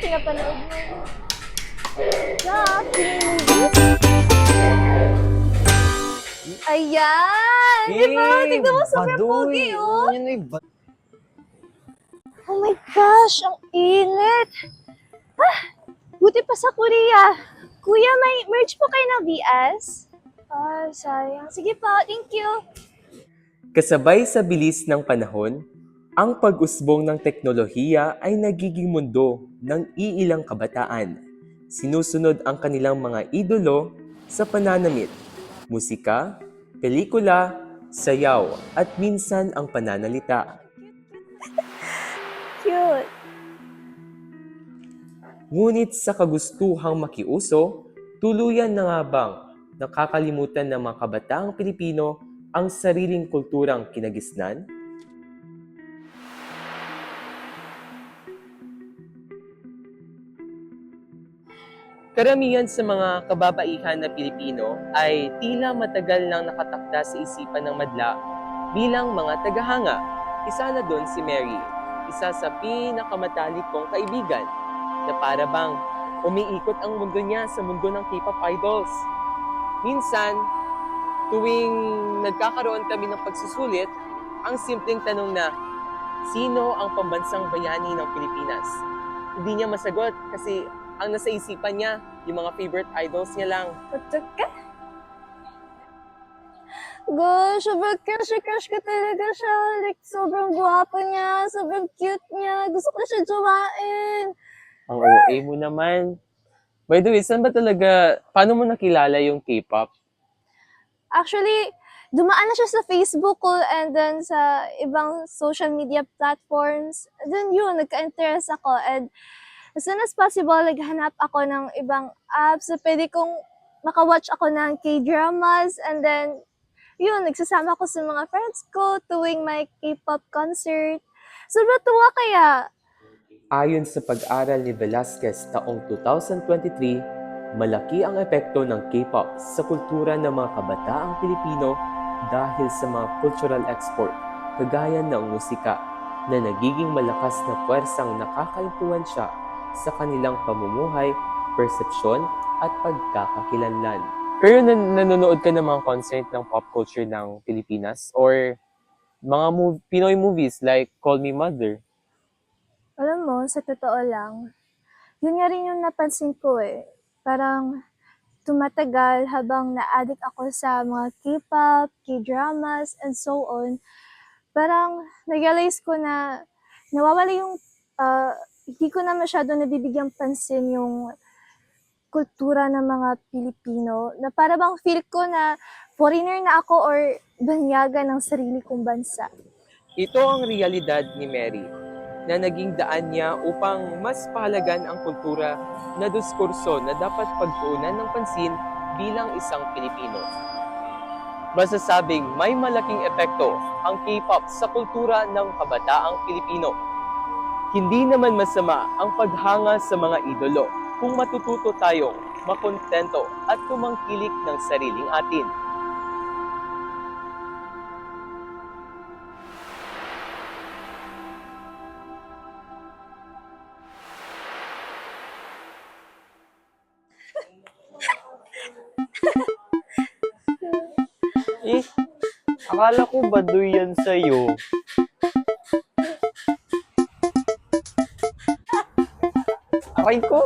pinapanood mo? Sa movies? Ayan! Di ba? Tignan mo, super pogi, oh! Oh my gosh, ang init! Ah, buti pa sa Korea. Kuya, may merch po kayo ng VS? Ah, sayang. Sige po, thank you. Kasabay sa bilis ng panahon, ang pag-usbong ng teknolohiya ay nagiging mundo ng iilang kabataan. Sinusunod ang kanilang mga idolo sa pananamit, musika, pelikula, sayaw at minsan ang pananalita. Cute. Ngunit sa kagustuhang makiuso, tuluyan na nga bang nakakalimutan ng mga kabataang Pilipino ang sariling kulturang kinagisnan? Karamihan sa mga kababaihan na Pilipino ay tila matagal nang nakatakda sa isipan ng madla bilang mga tagahanga. Isa na doon si Mary, isa sa pinakamatalik kong kaibigan na para bang umiikot ang mundo niya sa mundo ng K-pop idols. Minsan, tuwing nagkakaroon kami ng pagsusulit, ang simpleng tanong na, sino ang pambansang bayani ng Pilipinas? Hindi niya masagot kasi ang nasa isipan niya, yung mga favorite idols niya lang. Patok ka? Gosh, sobrang crush ko talaga siya. Like, sobrang gwapo niya, sobrang cute niya. Gusto ko na siya jowain. Ang OA mo naman. By the way, saan ba talaga, paano mo nakilala yung K-pop? Actually, dumaan na siya sa Facebook ko and then sa ibang social media platforms. And then yun, nagka-interest ako. And as soon as possible, naghanap ako ng ibang apps na pwede kong makawatch ako ng K-dramas. And then, yun, nagsasama ako sa mga friends ko tuwing may K-pop concert. Sobrang tuwa kaya. Ayon sa pag-aral ni Velasquez taong 2023, malaki ang epekto ng K-pop sa kultura ng mga kabataang Pilipino dahil sa mga cultural export, kagaya ng musika, na nagiging malakas na puwersang nakaka-impluwensya sa kanilang pamumuhay, persepsyon at pagkakakilanlan. Pero nanonood ka ng mga concert ng pop culture ng Pilipinas or mga Pinoy movies like Call Me Mother? Alam mo, sa totoo lang, yun nga rin yung napansin ko eh. Parang tumatagal habang na-addict ako sa mga K-pop, K-dramas, and so on. Parang na-realize ko na nawawala yung, hindi ko na masyado nabibigyang pansin yung kultura ng mga Pilipino. Na para bang feel ko na foreigner na ako or banyaga ng sarili kong bansa. Ito ang realidad ni Mary na naging daan niya upang mas pahalagan ang kultura na diskurso na dapat pagtuunan ng pansin bilang isang Pilipino. Masasabing may malaking epekto ang K-pop sa kultura ng kabataang Pilipino. Hindi naman masama ang paghanga sa mga idolo kung matututo tayong makontento at tumangkilik ng sariling atin. Akala ko baduy yan sa'yo. Aray ko!